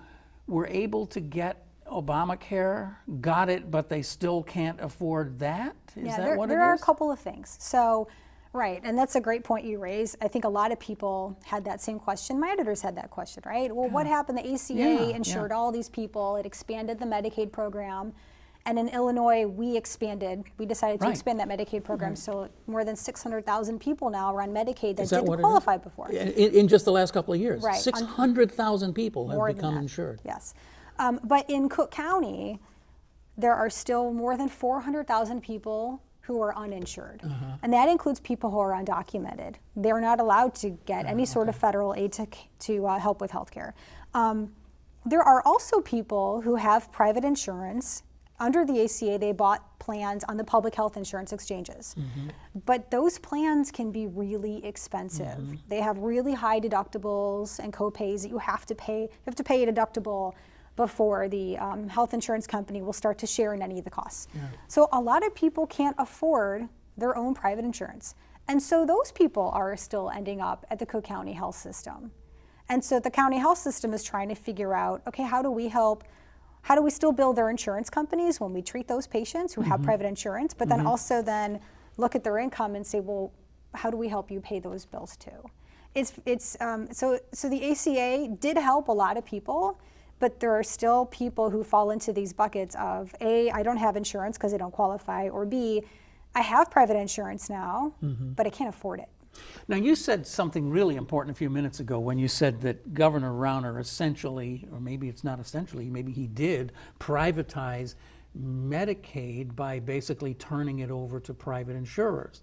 were able to get Obamacare got it, but they still can't afford that? Is that what it is? There are a couple of things. So, right, and that's a great point you raise. I think a lot of people had that same question. My editors had that question, right? Well, what happened? The ACA insured all these people. It expanded the Medicaid program. And in Illinois, we decided to expand that Medicaid program. So more than 600,000 people now are on Medicaid that didn't qualify before. In just the last couple of years, right. 600,000 people have become insured. Yes. But in Cook County, there are still more than 400,000 people who are uninsured. And that includes people who are undocumented. They're not allowed to get any sort of federal aid to help with health care. There are also people who have private insurance. Under the ACA, they bought plans on the public health insurance exchanges. But those plans can be really expensive. They have really high deductibles and co-pays that you have to pay. You have to pay a deductible before the health insurance company will start to share in any of the costs. So a lot of people can't afford their own private insurance. And so those people are still ending up at the Cook County Health System. And so the county health system is trying to figure out, okay, how do we help? How do we still bill their insurance companies when we treat those patients who have private insurance, but then also then look at their income and say, well, how do we help you pay those bills too? So the ACA did help a lot of people, but there are still people who fall into these buckets of A, I don't have insurance because I don't qualify, or B, I have private insurance now, but I can't afford it. Now, you said something really important a few minutes ago when you said that Governor Rauner essentially, or maybe it's not essentially, maybe he did privatize Medicaid by basically turning it over to private insurers,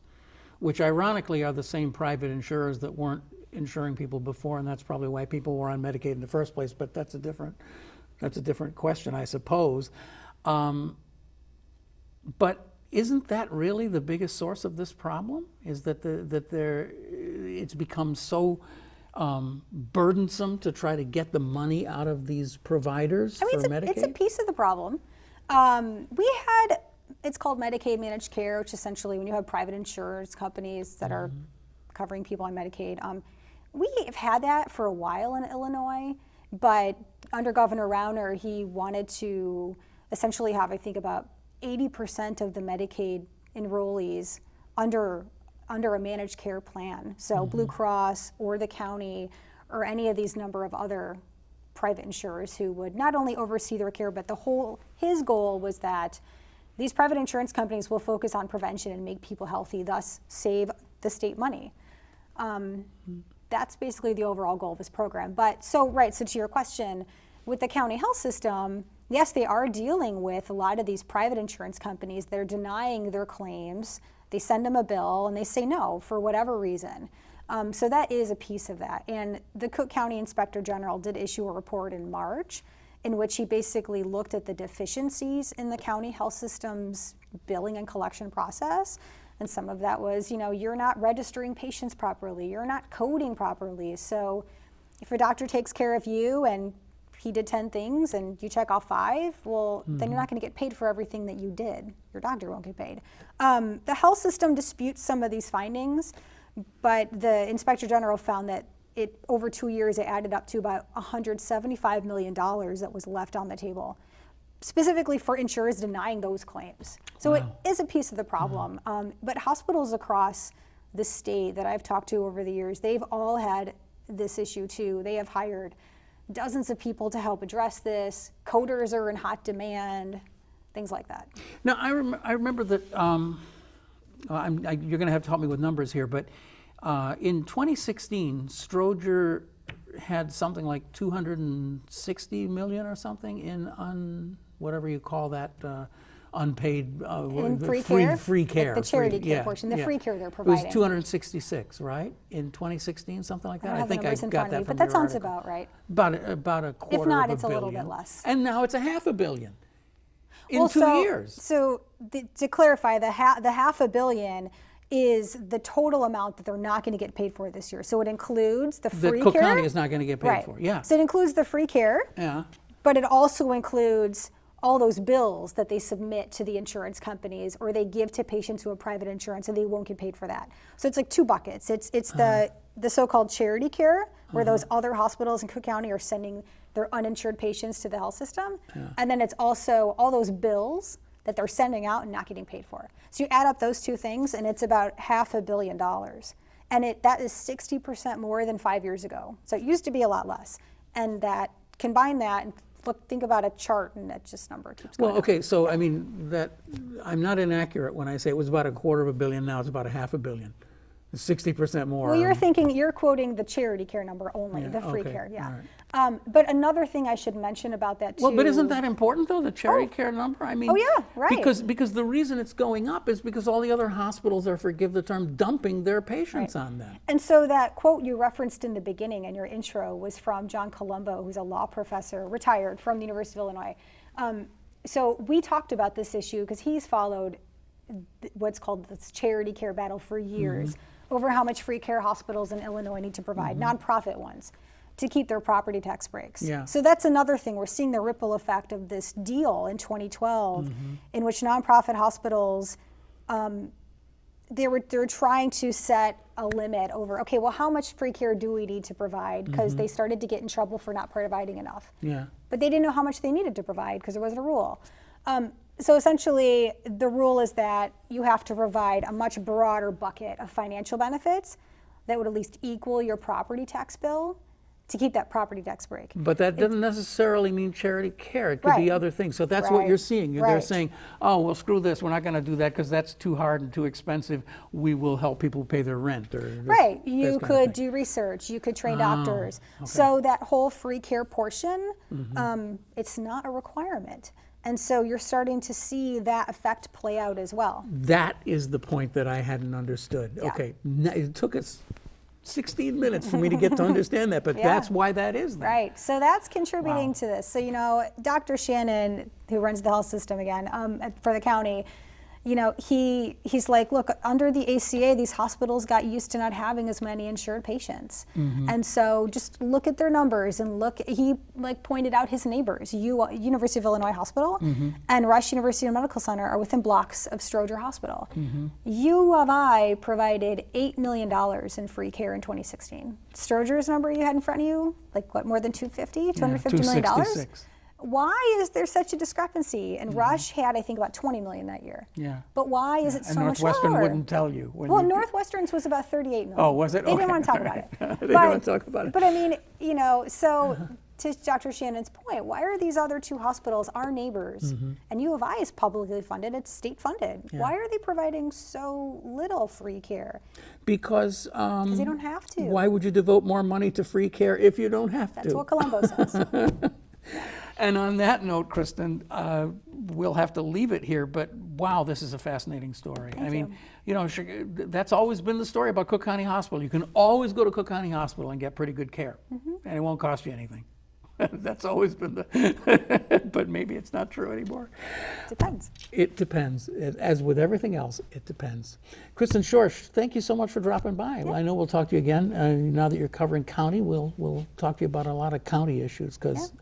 which ironically are the same private insurers that weren't insuring people before, and that's probably why people were on Medicaid in the first place, but that's a different question, I suppose. But isn't that really the biggest source of this problem? Is that it's become so burdensome to try to get the money out of these providers for Medicaid? It's a piece of the problem. It's called Medicaid managed care, which essentially when you have private insurance companies that are covering people on Medicaid. We have had that for a while in Illinois, but under Governor Rauner, he wanted to essentially have, I think, about 80% of the Medicaid enrollees under a managed care plan. So Blue Cross or the county or any of these number of other private insurers who would not only oversee their care, but his goal was that these private insurance companies will focus on prevention and make people healthy, thus save the state money. That's basically the overall goal of this program. So to your question, with the county health system, yes, they are dealing with a lot of these private insurance companies that are denying their claims. They send them a bill and they say no for whatever reason. So that is a piece of that. And the Cook County Inspector General did issue a report in March in which he basically looked at the deficiencies in the county health system's billing and collection process. And some of that was, you're not registering patients properly, you're not coding properly. So if a doctor takes care of you and he did 10 things and you check off 5, well, then you're not going to get paid for everything that you did. Your doctor won't get paid. The health system disputes some of these findings, but the Inspector General found that over 2 years, it added up to about $175 million that was left on the table, specifically for insurers denying those claims. So it is a piece of the problem. But hospitals across the state that I've talked to over the years, they've all had this issue too. They have hired dozens of people to help address this. Coders are in hot demand, things like that. Now, I remember that, you're going to have to help me with numbers here, but in 2016, Stroger had something like 260 million or something in whatever you call that, unpaid In free care? care. The charity care portion, the free care they're providing. It was 266, right? In 2016, something like that? I don't have the numbers in got front that of me, from but that your sounds article. about right. About a quarter If not, of it's a a billion. little bit less. And now it's a $500 million in Well, 2 years. So to clarify, the $500 million is the total amount that they're not going to get paid for this year. So it includes the free Cook care. County is not going to get paid Right. for. Yeah. So it includes the free care, Yeah. but it also includes all those bills that they submit to the insurance companies or they give to patients who have private insurance and they won't get paid for that. So it's like 2 buckets. It's the so-called charity care where those other hospitals in Cook County are sending their uninsured patients to the health system. And then it's also all those bills that they're sending out and not getting paid for. So you add up those 2 things and it's about $500 million. And that is 60% more than 5 years ago. So it used to be a lot less. And combine that and think about a chart and that just number keeps going Well, okay, so I mean, I'm not inaccurate when I say it was about a $250 million, now it's about $500 million. 60% more. Well, you're quoting the charity care number only, the free okay, care, yeah. all right. But another thing I should mention about that too. Well, but isn't that important though, the charity care number? I mean, Oh, yeah, right. Because the reason it's going up is because all the other hospitals are, forgive the term, dumping their patients on that. And so that quote you referenced in the beginning in your intro was from John Colombo, who's a law professor, retired from the University of Illinois. So we talked about this issue because he's followed what's called this charity care battle for years over how much free care hospitals in Illinois need to provide, nonprofit ones, to keep their property tax breaks. Yeah. So that's another thing. We're seeing the ripple effect of this deal in 2012 in which nonprofit hospitals, they're trying to set a limit over, okay, well, how much free care do we need to provide? Because they started to get in trouble for not providing enough. Yeah. But they didn't know how much they needed to provide because there wasn't a rule. So essentially, the rule is that you have to provide a much broader bucket of financial benefits that would at least equal your property tax bill to keep that property tax break. But that doesn't necessarily mean charity care. It could be Right. other things. So that's what Right. you're seeing. They're Right. saying, oh, well, screw this. We're not going to do that because that's too hard and too expensive. We will help people pay their rent. Or this, Right. this You kind of could thing. do research. You could train doctors. So that whole free care portion, it's not a requirement. And so you're starting to see that effect play out as well. That is the point that I hadn't understood. Yeah. Okay. It took us 16 minutes for me to get to understand that, but Yeah. that's why that is there. Right. So that's contributing Wow. to this. So, Dr. Shannon, who runs the health system again for the county, he's like, look, under the ACA, these hospitals got used to not having as many insured patients. And so just look at their numbers and he pointed out his neighbors. University of Illinois Hospital and Rush University Medical Center are within blocks of Stroger Hospital. U of I provided $8 million in free care in 2016. Stroger's number you had in front of you, more than $250 million? $266. Why is there such a discrepancy? And Rush had, I think, about 20 million that year. Yeah. But why is it so And much Northwestern lower? wouldn't tell you. Well, Northwestern's was about 38 million. Oh, was it? They didn't Okay. want to talk about it. They didn't want to talk about it. But I mean, so to Dr. Shannon's point, why are these other 2 hospitals our neighbors? And U of I is publicly funded, it's state funded. Yeah. Why are they providing so little free care? Because they don't have to. Why would you devote more money to free care if you don't have to? That's what Colombo says. And on that note, Kristen, we'll have to leave it here, but wow, this is a fascinating story. I mean, you know, that's always been the story about Cook County Hospital. You can always go to Cook County Hospital and get pretty good care, and it won't cost you anything. That's always been the, but maybe it's not true anymore. Depends. It depends. As with everything else, it depends. Kristen Schorsch, thank you so much for dropping by. Well, I know we'll talk to you again. Now that you're covering county, we'll talk to you about a lot of county issues, because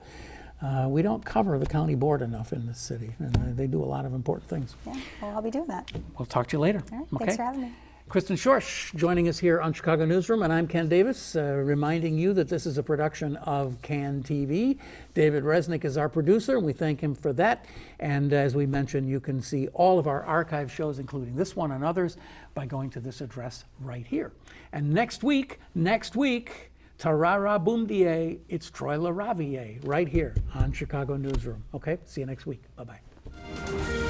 we don't cover the county board enough in this city, and they do a lot of important things. Yeah, well, I'll be doing that. We'll talk to you later. All right, Okay? thanks for having me. Kristen Schorsch joining us here on Chicago Newsroom, and I'm Ken Davis, reminding you that this is a production of CAN TV. David Resnick is our producer, and we thank him for that. And as we mentioned, you can see all of our archive shows, including this one and others, by going to this address right here. And next week, Tarara Boom Die, it's Troy LaRaviere right here on Chicago Newsroom. Okay, see you next week. Bye-bye.